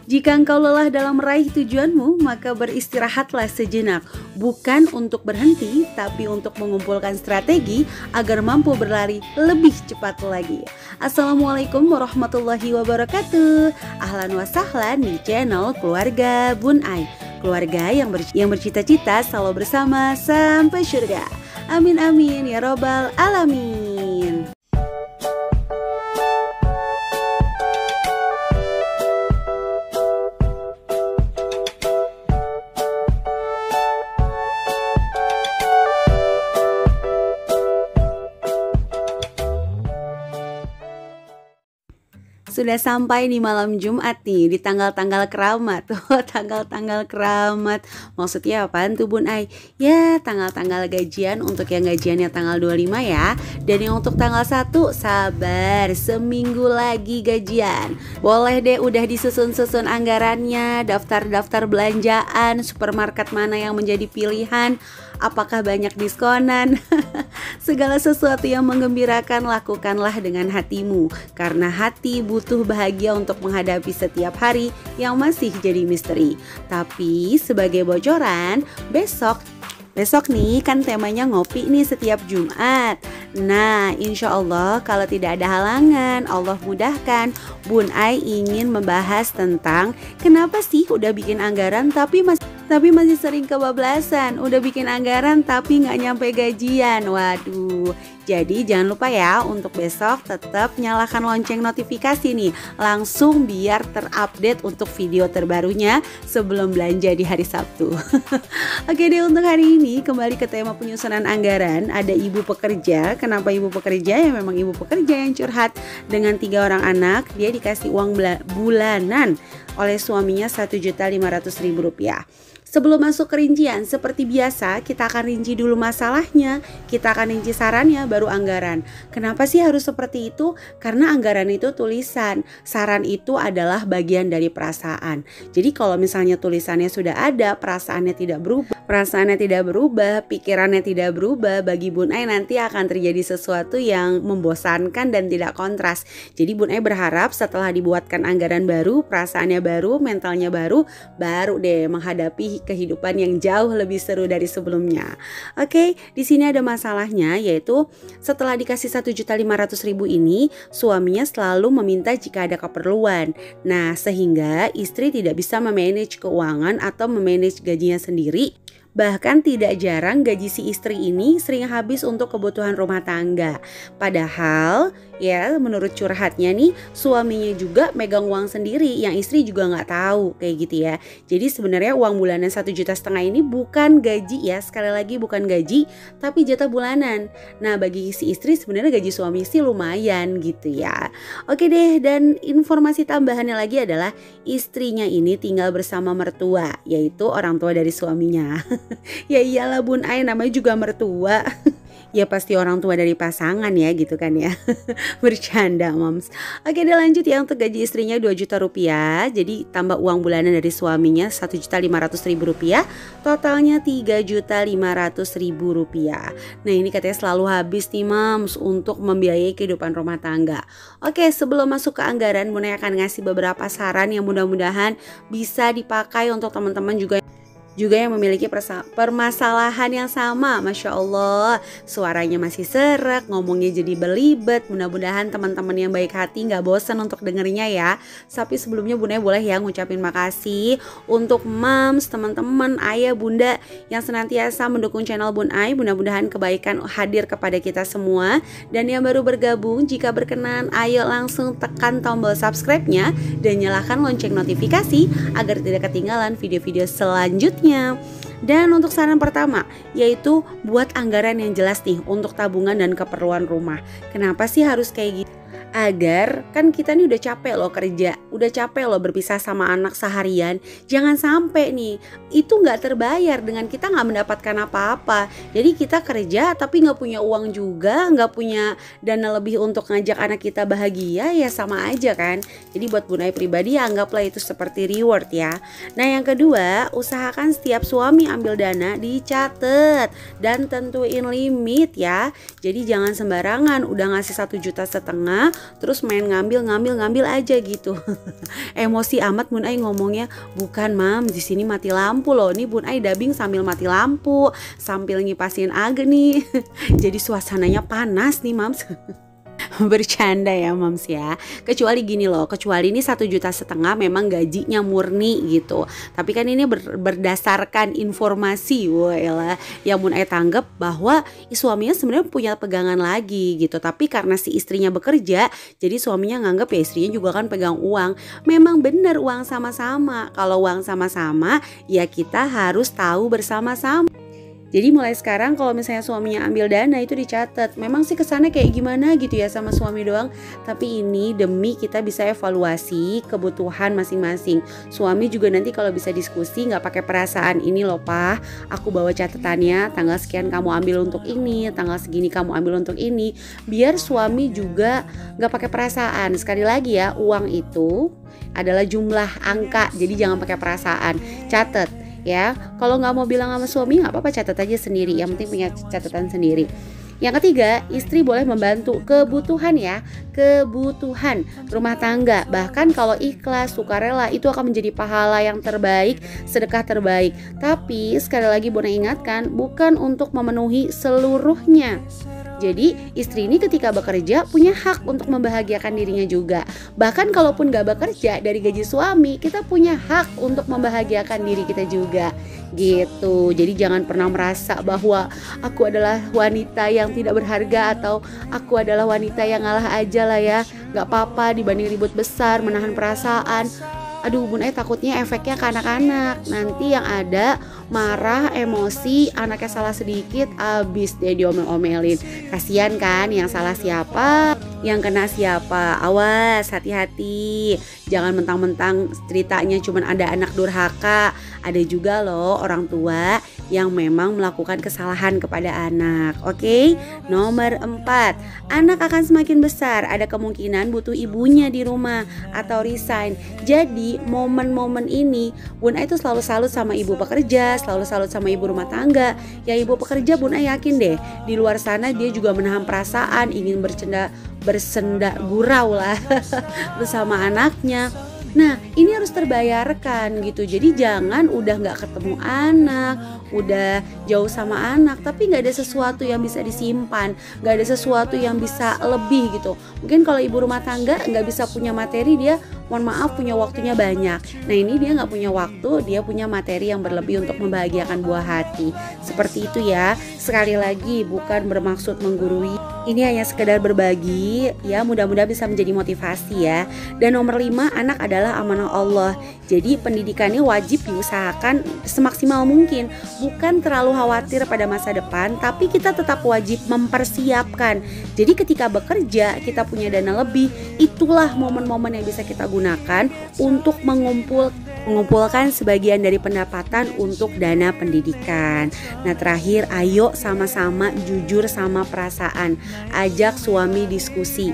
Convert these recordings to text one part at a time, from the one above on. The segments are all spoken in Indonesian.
Jika engkau lelah dalam meraih tujuanmu, maka beristirahatlah sejenak. Bukan untuk berhenti, tapi untuk mengumpulkan strategi agar mampu berlari lebih cepat lagi. Assalamualaikum warahmatullahi wabarakatuh. Ahlan wa sahlan di channel Keluarga Bun Ai. Keluarga yang bercita-cita selalu bersama sampai surga. Amin amin ya robbal alamin. Sudah sampai di malam Jumat nih, di tanggal-tanggal keramat. Tanggal-tanggal keramat. Maksudnya apaan tuh Bun Ai? Ya, tanggal-tanggal gajian untuk yang gajiannya tanggal 25 ya. Dan yang untuk tanggal 1, sabar, seminggu lagi gajian. Boleh deh udah disusun-susun anggarannya, daftar-daftar belanjaan, supermarket mana yang menjadi pilihan, apakah banyak diskonan. Segala sesuatu yang menggembirakan lakukanlah dengan hatimu, karena hati butuh bahagia untuk menghadapi setiap hari yang masih jadi misteri. Tapi sebagai bocoran, besok nih kan temanya ngopi nih setiap Jumat. Nah, insya Allah kalau tidak ada halangan, Allah mudahkan, Bun Ai ingin membahas tentang kenapa sih udah bikin anggaran tapi masih sering kebablasan. Udah bikin anggaran tapi nggak nyampe gajian. Waduh. Jadi jangan lupa ya untuk besok tetap nyalakan lonceng notifikasi nih, langsung biar terupdate untuk video terbarunya sebelum belanja di hari Sabtu. Oke deh, untuk hari ini kembali ke tema penyusunan anggaran. Ada ibu pekerja. Kenapa ibu pekerja? Ya memang ibu pekerja yang curhat dengan 3 orang anak. Dia dikasih uang bulanan oleh suaminya Rp1.500.000. Sebelum masuk ke rincian, seperti biasa kita akan rinci dulu masalahnya, kita akan rinci sarannya, baru anggaran. Kenapa sih harus seperti itu? Karena anggaran itu tulisan, saran itu adalah bagian dari perasaan. Jadi kalau misalnya tulisannya sudah ada, perasaannya tidak berubah, pikirannya tidak berubah, bagi Bun Ai nanti akan terjadi sesuatu yang membosankan dan tidak kontras. Jadi Bun Ai berharap setelah dibuatkan anggaran baru, perasaannya baru, mentalnya baru deh menghadapi kehidupan yang jauh lebih seru dari sebelumnya. Oke, di sini ada masalahnya, yaitu setelah dikasih Rp1.500.000 ini, suaminya selalu meminta jika ada keperluan. Nah, sehingga istri tidak bisa memanage keuangan atau memanage gajinya sendiri. Bahkan tidak jarang gaji si istri ini sering habis untuk kebutuhan rumah tangga. Padahal ya menurut curhatnya nih, suaminya juga megang uang sendiri yang istri juga nggak tahu kayak gitu ya. Jadi sebenarnya uang bulanan 1,5 juta ini bukan gaji ya, sekali lagi bukan gaji, tapi jatah bulanan. Nah bagi si istri sebenarnya gaji suami sih lumayan gitu ya. Oke deh, dan informasi tambahannya lagi adalah istrinya ini tinggal bersama mertua, yaitu orang tua dari suaminya. Ya iyalah Bun Ai, namanya juga mertua. Ya pasti orang tua dari pasangan ya gitu kan ya. Bercanda moms. Oke deh, lanjut ya, untuk gaji istrinya Rp2 juta. Jadi tambah uang bulanan dari suaminya Rp1.500.000, totalnya Rp3.500.000. Nah ini katanya selalu habis nih moms untuk membiayai kehidupan rumah tangga. Oke, sebelum masuk ke anggaran, Bun Ai akan ngasih beberapa saran yang mudah-mudahan bisa dipakai untuk teman-teman juga yang memiliki permasalahan yang sama. Masya Allah, suaranya masih serak, ngomongnya jadi belibet. Mudah-mudahan teman-teman yang baik hati gak bosan untuk dengernya ya. Tapi sebelumnya Bun Ai boleh ya ngucapin makasih untuk moms, teman-teman, ayah, bunda yang senantiasa mendukung channel Bun Ai. Mudah-mudahan kebaikan hadir kepada kita semua. Dan yang baru bergabung, jika berkenan ayo langsung tekan tombol subscribe-nya dan nyalakan lonceng notifikasi agar tidak ketinggalan video-video selanjutnya. Dan untuk saran pertama, yaitu buat anggaran yang jelas nih untuk tabungan dan keperluan rumah. Kenapa sih harus kayak gitu? Agar kan kita nih udah capek loh kerja, udah capek loh berpisah sama anak seharian. Jangan sampai nih itu nggak terbayar dengan kita nggak mendapatkan apa-apa. Jadi kita kerja tapi nggak punya uang juga, nggak punya dana lebih untuk ngajak anak kita bahagia, ya sama aja kan. Jadi buat Bun Ai pribadi anggaplah itu seperti reward ya. Nah yang kedua, usahakan setiap suami ambil dana dicatat dan tentuin limit ya. Jadi jangan sembarangan udah ngasih 1,5 juta terus main ngambil aja gitu. Emosi amat Bun Ai ngomongnya. Bukan mam, di sini mati lampu loh. Nih Bun Ai dubbing sambil mati lampu, sambil ngipasin Age nih. Jadi suasananya panas nih mams. Bercanda ya mams ya. Kecuali gini loh, kecuali ini 1,5 juta memang gajinya murni gitu. Tapi kan ini berdasarkan informasi wala yang Bun Ai tanggap bahwa suaminya sebenarnya punya pegangan lagi gitu. Tapi karena si istrinya bekerja, jadi suaminya nganggap ya istrinya juga kan pegang uang. Memang benar uang sama-sama. Kalau uang sama-sama ya kita harus tahu bersama-sama. Jadi mulai sekarang kalau misalnya suaminya ambil dana itu dicatat. Memang sih kesannya kayak gimana gitu ya sama suami doang. Tapi ini demi kita bisa evaluasi kebutuhan masing-masing. Suami juga nanti kalau bisa diskusi gak pakai perasaan. Ini loh Pak, aku bawa catatannya, tanggal sekian kamu ambil untuk ini, tanggal segini kamu ambil untuk ini. Biar suami juga gak pakai perasaan. Sekali lagi ya, uang itu adalah jumlah angka. Jadi jangan pakai perasaan. Catat ya, kalau nggak mau bilang sama suami nggak apa-apa, catat aja sendiri, yang penting punya catatan sendiri. Yang ketiga, istri boleh membantu kebutuhan ya, kebutuhan rumah tangga. Bahkan kalau ikhlas, sukarela itu akan menjadi pahala yang terbaik, sedekah terbaik. Tapi sekali lagi Bun Ai ingatkan, bukan untuk memenuhi seluruhnya. Jadi istri ini ketika bekerja punya hak untuk membahagiakan dirinya juga. Bahkan kalaupun gak bekerja dari gaji suami, kita punya hak untuk membahagiakan diri kita juga gitu. Jadi jangan pernah merasa bahwa aku adalah wanita yang tidak berharga atau aku adalah wanita yang ngalah aja lah ya. Gak apa-apa dibanding ribut besar, menahan perasaan. Aduh Bun Ai takutnya efeknya ke anak-anak. Nanti yang ada marah, emosi, anaknya salah sedikit, abis deh diomel-omelin. Kasian kan, yang salah siapa, yang kena siapa. Awas, hati-hati. Jangan mentang-mentang ceritanya cuma ada anak durhaka. Ada juga loh orang tua yang memang melakukan kesalahan kepada anak. Oke? Nomor 4, anak akan semakin besar. Ada kemungkinan butuh ibunya di rumah atau resign. Jadi momen-momen ini Bun Ai tuh selalu salut sama ibu pekerja, selalu salut sama ibu rumah tangga. Ya ibu pekerja Bun Ai yakin deh di luar sana dia juga menahan perasaan, ingin bersenda gurau lah bersama anaknya. Nah ini harus terbayarkan gitu. Jadi jangan udah gak ketemu anak, udah jauh sama anak, tapi gak ada sesuatu yang bisa disimpan, gak ada sesuatu yang bisa lebih gitu. Mungkin kalau ibu rumah tangga gak bisa punya materi, dia mohon maaf punya waktunya banyak. Nah ini dia gak punya waktu, dia punya materi yang berlebih untuk membahagiakan buah hati. Seperti itu ya. Sekali lagi bukan bermaksud menggurui, ini hanya sekedar berbagi ya, mudah-mudahan bisa menjadi motivasi ya. Dan nomor 5, anak adalah amanah Allah. Jadi pendidikannya wajib diusahakan semaksimal mungkin. Bukan terlalu khawatir pada masa depan, tapi kita tetap wajib mempersiapkan. Jadi ketika bekerja kita punya dana lebih, itulah momen-momen yang bisa kita gunakan untuk mengumpulkan sebagian dari pendapatan untuk dana pendidikan. Nah terakhir, ayo sama-sama jujur sama perasaan. Ajak suami diskusi.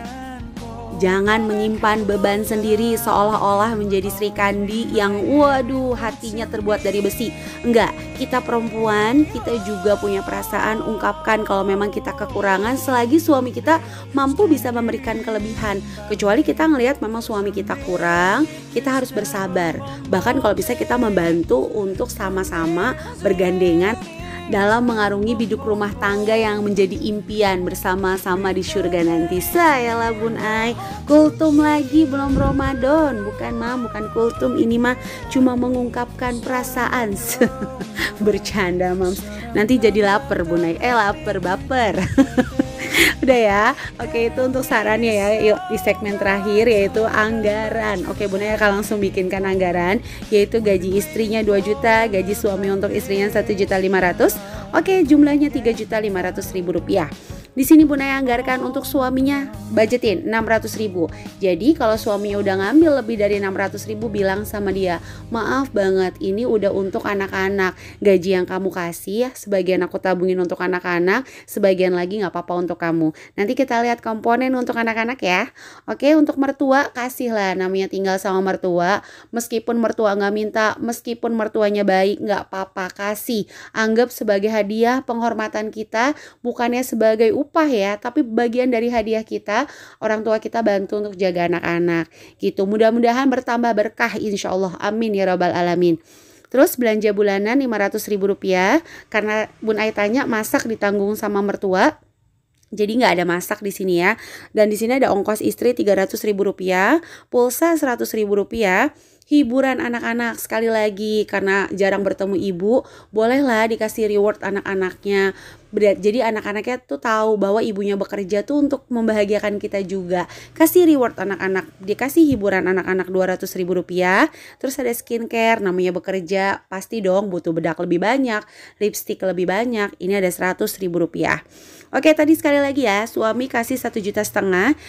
Jangan menyimpan beban sendiri seolah-olah menjadi Sri Kandi yang waduh hatinya terbuat dari besi. Enggak, kita perempuan, kita juga punya perasaan. Ungkapkan kalau memang kita kekurangan, selagi suami kita mampu bisa memberikan kelebihan. Kecuali kita ngelihat memang suami kita kurang, kita harus bersabar. Bahkan kalau bisa kita membantu untuk sama-sama bergandengan dalam mengarungi biduk rumah tangga yang menjadi impian bersama-sama di surga nanti. Sayalah Bun Ai, kultum lagi belum Ramadan. Bukan mam, bukan kultum, ini mah cuma mengungkapkan perasaan. Bercanda mams, nanti jadi lapar Bun Ai, lapar baper. Udah ya, oke itu untuk sarannya ya. Yuk di segmen terakhir yaitu anggaran. Oke Bun Ai akan langsung bikinkan anggaran, yaitu gaji istrinya 2 juta, gaji suami untuk istrinya 1.500.000. Oke jumlahnya 3.500.000 rupiah. Di sini Bun Ai anggarkan untuk suaminya, budgetin 600.000. Jadi kalau suaminya udah ngambil lebih dari 600.000, bilang sama dia, maaf banget ini udah untuk anak-anak. Gaji yang kamu kasih ya, sebagian aku tabungin untuk anak-anak, sebagian lagi gak apa-apa untuk kamu. Nanti kita lihat komponen untuk anak-anak ya. Oke, untuk mertua kasihlah, namanya tinggal sama mertua. Meskipun mertua gak minta, meskipun mertuanya baik, gak apa-apa, kasih. Anggap sebagai hadiah penghormatan kita, bukannya sebagai upah ya, tapi bagian dari hadiah kita, orang tua kita bantu untuk jaga anak-anak gitu. Mudah-mudahan bertambah berkah insya Allah, amin ya rabbal alamin. Terus belanja bulanan Rp500.000 karena Bun Ai tanya masak ditanggung sama mertua. Jadi nggak ada masak di sini ya. Dan di sini ada ongkos istri Rp300.000, pulsa Rp100.000, hiburan anak-anak sekali lagi karena jarang bertemu ibu, bolehlah dikasih reward anak-anaknya. Jadi anak-anaknya tuh tahu bahwa ibunya bekerja tuh untuk membahagiakan kita juga. Kasih reward anak-anak, dikasih hiburan anak-anak Rp200.000. Terus ada skincare, namanya bekerja pasti dong butuh bedak lebih banyak, lipstick lebih banyak. Ini ada Rp100.000. Oke, tadi sekali lagi ya, suami kasih 1,5 juta,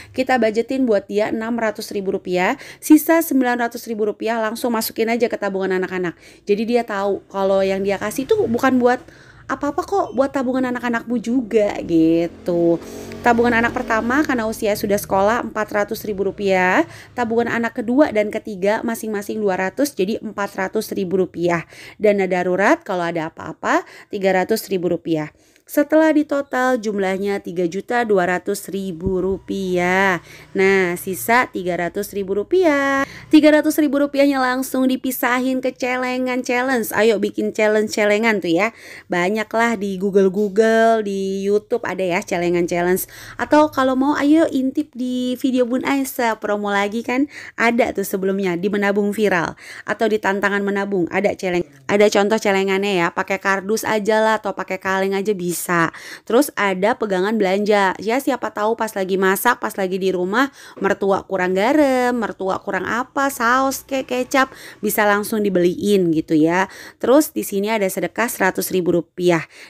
kita budgetin buat dia Rp600.000, sisa Rp900.000 langsung masukin aja ke tabungan anak-anak. Jadi dia tahu kalau yang dia kasih tuh bukan buat apa-apa kok, buat tabungan anak-anakmu juga gitu. Tabungan anak pertama karena usia sudah sekolah Rp400.000, tabungan anak kedua dan ketiga masing-masing 200, jadi Rp400.000. Dana darurat kalau ada apa-apa Rp300.000. Setelah ditotal jumlahnya Rp3.200.000. Nah, sisa Rp300.000. Rp300.000-nya langsung dipisahin ke celengan challenge. Ayo bikin challenge celengan tuh ya. Banyaklah di Google, di YouTube ada ya celengan challenge. Atau kalau mau ayo intip di video Bun Aisyah promo lagi kan. Ada tuh sebelumnya di menabung viral atau di tantangan menabung ada contoh celengannya ya. Pakai kardus aja lah atau pakai kaleng aja bisa. Terus ada pegangan belanja. Ya siapa tahu pas lagi masak, pas lagi di rumah mertua kurang garam, mertua kurang apa, saus, kecap, bisa langsung dibeliin gitu ya. Terus di sini ada sedekah Rp100.000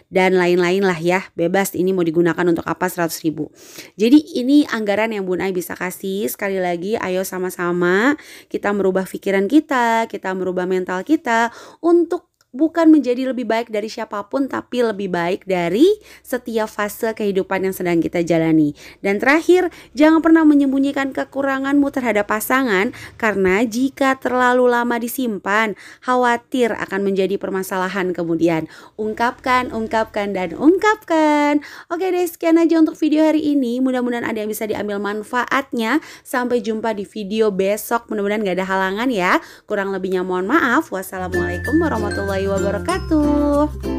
dan lain-lain lah ya. Bebas ini mau digunakan untuk apa 100.000. Jadi ini anggaran yang Bun Ai bisa kasih. Sekali lagi ayo sama-sama kita merubah pikiran kita merubah mental kita untuk bukan menjadi lebih baik dari siapapun, tapi lebih baik dari setiap fase kehidupan yang sedang kita jalani. Dan terakhir, jangan pernah menyembunyikan kekuranganmu terhadap pasangan, karena jika terlalu lama disimpan, khawatir akan menjadi permasalahan kemudian. Ungkapkan, dan ungkapkan. Oke deh, sekian aja untuk video hari ini. Mudah-mudahan ada yang bisa diambil manfaatnya. Sampai jumpa di video besok. Mudah-mudahan gak ada halangan ya. Kurang lebihnya mohon maaf. Wassalamualaikum warahmatullahi wabarakatuh.